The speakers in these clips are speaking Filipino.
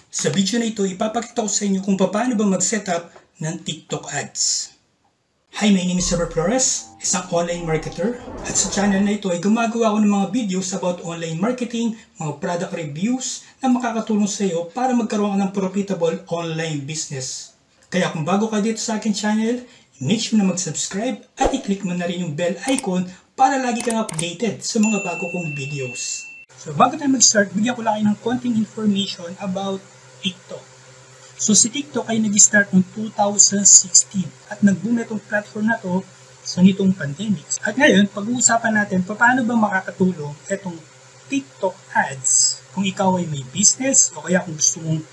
Sa video na ito, ipapakita ko sa inyo kung paano ba mag-setup ng TikTok ads. Hi, my name is Robert Flores, isang online marketer. At sa channel na ito ay gumagawa ako ng mga videos about online marketing, mga product reviews na makakatulong sa iyo para magkaroon ng profitable online business. Kaya kung bago ka dito sa akin channel, make sure na mag-subscribe at i-click mo na rin yung bell icon para lagi kang updated sa mga bago kong videos. So bago tayo mag-start, bigyan ko lang kayo ng konting information about TikTok. So si TikTok ay nag-start noong 2016 at nag-boom na itong platform na to sa nitong pandemic. At ngayon, pag-uusapan natin paano ba makakatulong itong TikTok ads kung ikaw ay may business o kaya kung gusto mong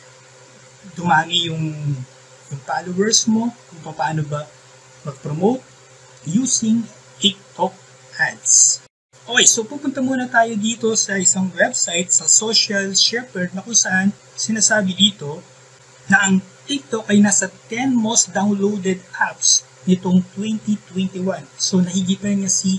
dumami yung followers mo, kung paano ba mag-promote using TikTok ads. Okay, so pupunta muna tayo dito sa isang website sa Social Shepherd na kung saan sinasabi dito na ang TikTok ay nasa 10 most downloaded apps nitong 2021. So nahigitan niya si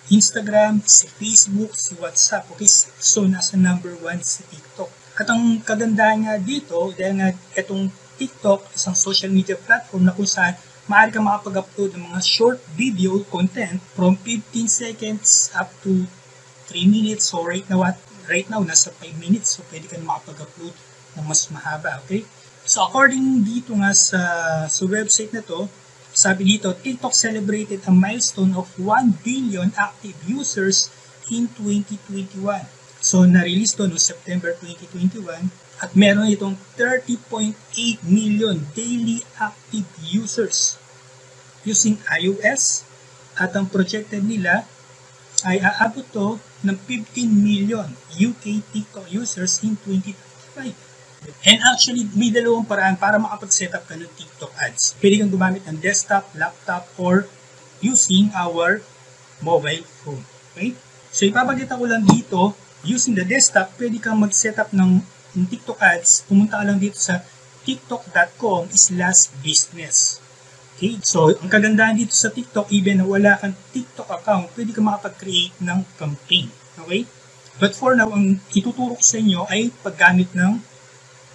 Instagram, si Facebook, si WhatsApp. Okay, so nasa number 1 si TikTok. At ang kagandahan nga dito, dahil nga itong TikTok, isang social media platform na kung saan maaari ka makapag-upload ng mga short video content from 15 seconds up to 3 minutes. So right now nasa 5 minutes. So pwede ka na makapag-upload ng mas mahaba. Okay? So according dito nga sa website na to, sabi dito, TikTok celebrated a milestone of 1 billion active users in 2021. So na-release to no September 2021. At meron itong 30.8 million daily active users using iOS. At ang projected nila ay aabot to ng 15 million UK TikTok users in 2025. And actually, may dalawang paraan para makapag-setup ka ng TikTok ads. Pwede kang gumamit ng desktop, laptop, or using our mobile phone. Okay? So ipapakita ko lang dito, using the desktop, pwede kang mag-setup ng TikTok ads. Pumunta ka lang dito sa tiktok.com/business. Okay, so ang kagandahan dito sa TikTok, even na wala kang TikTok account, pwede ka makapag-create ng campaign. Okay? But for now, ang ituturo ko sa inyo ay paggamit ng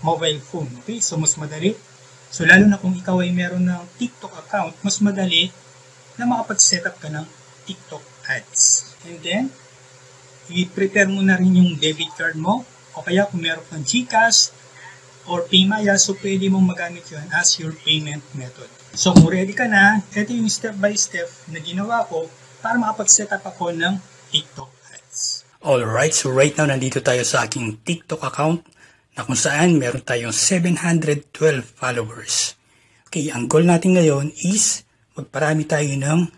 mobile phone. Okay? So mas madali. So lalo na kung ikaw ay meron ng TikTok account, mas madali na makapag-setup ka ng TikTok ads. And then, i-prepare mo na rin yung debit card mo. O kaya kung meron kang GCash or Paymaya, so pwede mong magamit yun as your payment method. So kung ready ka na, ito yung step by step na ginawa ko para makapag-setup ako ng TikTok ads. Alright, so right now nandito tayo sa aking TikTok account na kung saan meron tayong 712 followers. Okay, ang goal natin ngayon is magparami tayo ng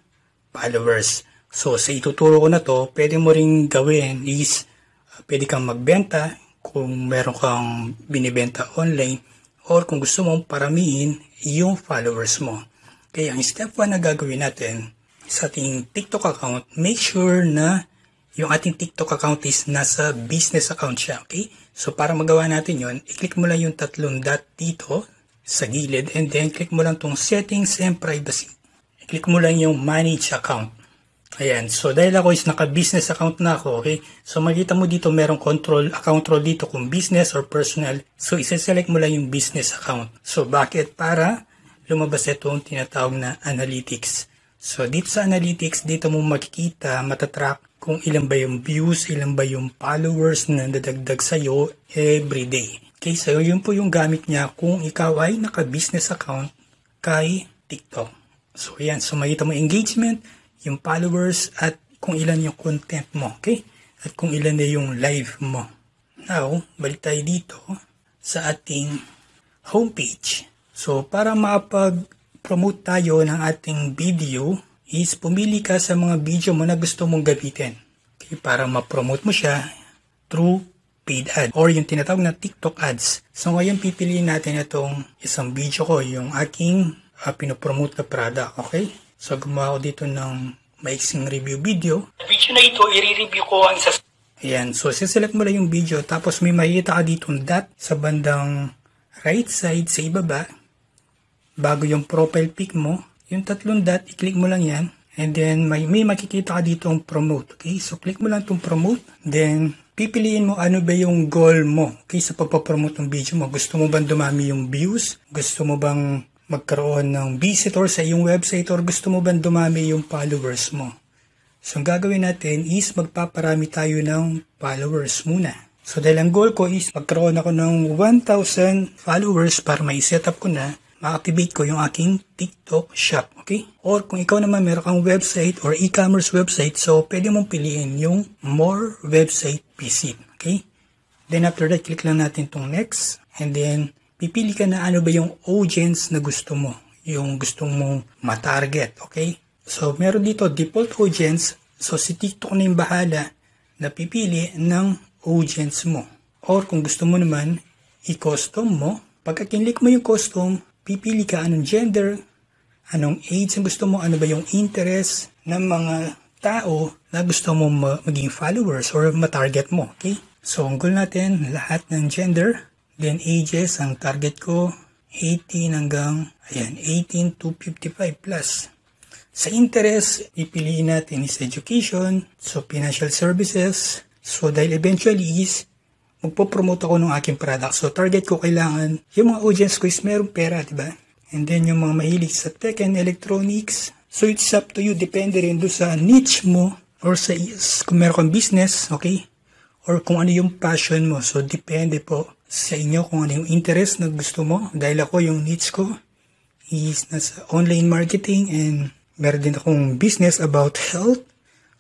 followers. So sa ituturo ko na to, pwede mo ring gawin is pwede kang magbenta kung meron kang binibenta online or kung gusto mong paramihin yung followers mo. Kaya ang step 1 na gagawin natin sa ating TikTok account, make sure na yung ating TikTok account is nasa business account siya. Okay? So para magawa natin yon, i-click mo lang yung tatlong dot dito sa gilid and then click mo lang tong settings and privacy. I-click mo lang yung manage account. Ayan, so dahil ako is naka-business account na ako, okay? So makita mo dito merong account role dito kung business or personal. So isa-select mo lang yung business account. So bakit? Para lumabas itong tinatawag na analytics. So dito sa analytics, dito mo makikita, matatrack kung ilan ba yung views, ilan ba yung followers na nadagdag sa'yo everyday. Okay, so yun po yung gamit niya kung ikaw ay naka-business account kay TikTok. So ayan, so makita mo engagement, yung followers at kung ilan yung content mo, okay? At kung ilan na yung live mo. Now, balik tayo dito sa ating homepage. So, para makapag-promote tayo ng ating video, is pumili ka sa mga video mo na gusto mong gamitin. Okay? Para ma-promote mo siya through paid ad or yung tinatawag na TikTok ads. So, ngayon pipiliin natin itong isang video ko, yung aking pinopromote na product, okay? So, gumawa ko dito ng maiksing review video. Sa video na ito, i-review ko ang isa. Ayan, so siselect mo lang yung video, tapos may makikita ka dito dot sa bandang right side sa ibaba. Bago yung profile pic mo, yung tatlong dot, i-click mo lang yan. And then, may makikita ka dito ang promote. Okay, so click mo lang itong promote. Then, pipiliin mo ano ba yung goal mo, okay, sa pagpapromote ng video mo. Gusto mo bang dumami yung views? Gusto mo bang magkaroon ng visitor sa iyong website? Or gusto mo bang dumami yung followers mo? So, ang gagawin natin is magpaparami tayo ng followers muna. So, dahil ang goal ko is magkaroon ako ng 1,000 followers para ma-set up ko na, ma-activate ko yung aking TikTok shop, okay? Or kung ikaw naman meron kang website or e-commerce website, so pwede mong piliin yung more website visit, okay? Then after that, click lang natin itong next. And then, pipili ka na ano ba yung audience na gusto mo, yung gusto mong ma-target, okay? So, meron dito default audience. So, si TikTok na yung bahala na pipili ng audience mo. Or kung gusto mo naman, i-custom mo. Pagka kinlik mo yung custom, pipili ka anong gender, anong age ang gusto mo, ano ba yung interest ng mga tao na gusto mo maging followers or ma-target mo. Okay? So, ang goal natin, lahat ng gender. Then, ages, ang target ko, 18 hanggang, 18 to 55 plus. Sa interest, pipiliin natin is education, so financial services. So dahil eventually is, magpo-promote ako ng aking product. So target ko kailangan, yung mga audience ko is merong pera, diba? And then yung mga mahilig sa tech and electronics. So it's up to you, depende rin doon sa niche mo or sa kung meron kang business, okay? Or kung ano yung passion mo. So depende po sa inyo kung ano yung interest na gusto mo. Dahil ako yung niche ko is nasa online marketing and meron din akong business about health.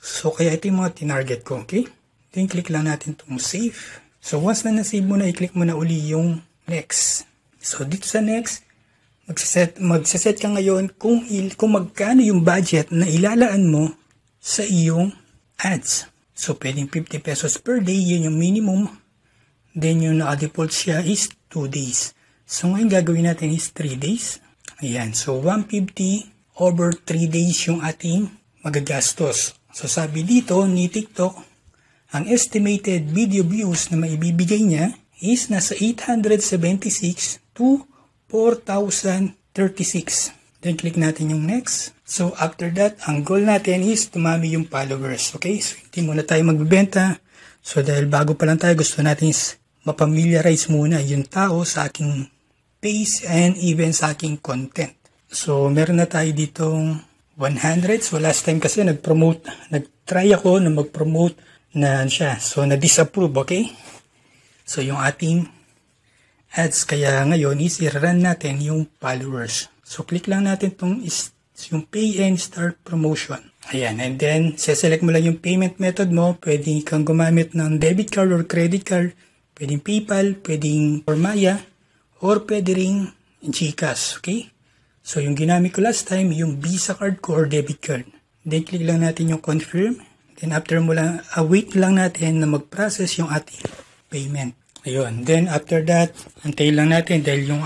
So, kaya ito yung mga tinarget ko, okay? Then, click lang natin itong save. So, once na nasave mo na, i-click mo na uli yung next. So, dito sa next, magsaset ka ngayon kung magkano yung budget na ilalaan mo sa iyong ads. So, pwedeng 50 pesos per day, yun yung minimum. Then, yung naka-default siya is 2 days. So, ngayon gagawin natin is 3 days. Ayan, so 150 over 3 days yung ating magagastos. So sabi dito ni TikTok, ang estimated video views na maibibigay niya is nasa 876 to 4,036. Then click natin yung next. So after that, ang goal natin is tumami yung followers. Okay? So hindi muna tayo magbibenta. So dahil bago pa lang tayo, gusto natin is mapamiliarize muna yung tao sa aking page and even sa aking content. So, meron na tayo ditong 100. So, last time kasi nag-try ako na mag-promote na siya. So, na-disapprove, okay? So, yung ating ads, kaya ngayon is i-run natin yung followers. So, click lang natin itong yung pay and start promotion. Ayan, and then, select mo lang yung payment method mo. Pwede kang gumamit ng debit card or credit card. Pwedeng PayPal, pwedeng Maya, or pwede ring GCash, okay? So, yung ginamit ko last time, yung Visa card ko or debit card. Then, click lang natin yung confirm. Then, after mo lang, wait lang natin na mag-process yung ating payment. Ayun. Then, after that, antayin lang natin dahil yung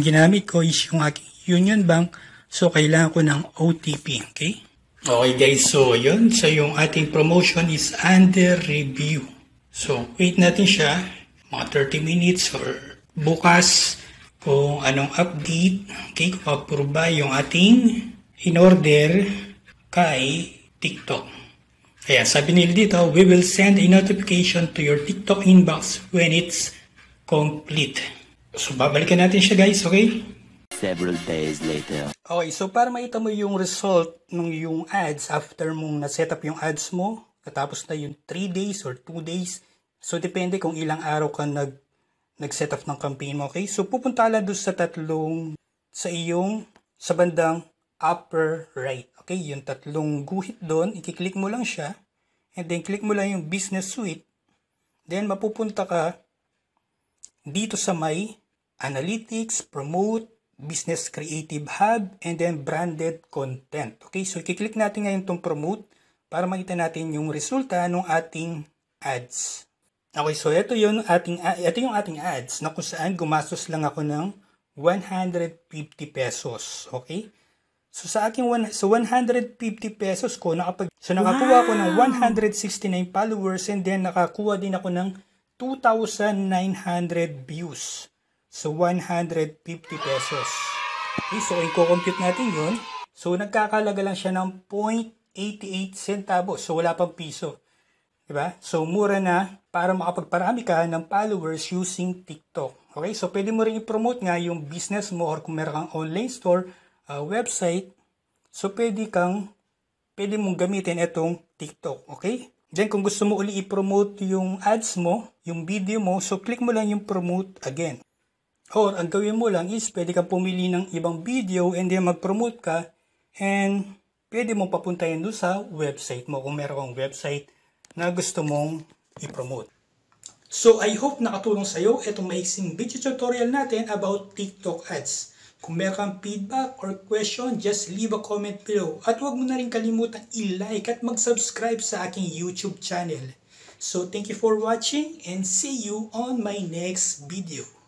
ginamit ko is yung aking Union Bank. So, kailangan ko ng OTP. Okay? Okay, guys. So, yun. So, yung ating promotion is under review. So, wait natin siya. Mga 30 minutes or bukas kung anong update, okay, kung approve ba yung ating in-order kay TikTok. Kaya sabi nila dito, we will send a notification to your TikTok inbox when it's complete. So, babalikan natin siya, guys, okay? Several days later. Okay, so para makita mo yung result ng yung ads after mong na-set up yung ads mo, katapos na yung 3 days or 2 days, so depende kung ilang araw ka nag-set up ng campaign mo, okay? So, pupunta lang doon sa bandang upper right, okay? Yung tatlong guhit doon, i-click mo lang siya, and then click mo lang yung business suite, then mapupunta ka dito sa may analytics, promote, business creative hub, and then branded content, okay? So, i-click natin ngayon itong promote para makita natin yung resulta ng ating ads. Okay, so ito yung ating ads na kung saan gumastos lang ako ng 150 pesos. Okay? So sa aking 150 pesos ko, nakakuha ko ng 169 followers and then nakakuha din ako ng 2,900 views. So 150 pesos. Okay, so i-compute natin yun. So nagkakalaga lang siya ng 0.88 centavos. So wala pang piso. Diba? So, mura na para makapagparami ka ng followers using TikTok. Okay? So, pwede mo rin i-promote nga yung business mo or kung meron kang online store, website. So, pwede mong gamitin itong TikTok. Okay? Then, kung gusto mo uli i-promote yung ads mo, yung video mo, so click mo lang yung promote again. Or, ang gawin mo lang is, pwede kang pumili ng ibang video and then mag-promote ka and pwede mong papuntahin doon sa website mo kung meron kang website na gusto mong i-promote. So, I hope nakatulong sa'yo itong maiksing video tutorial natin about TikTok ads. Kung meron kang feedback or question, just leave a comment below. At huwag mo na rin kalimutan i-like at mag-subscribe sa aking YouTube channel. So, thank you for watching and see you on my next video.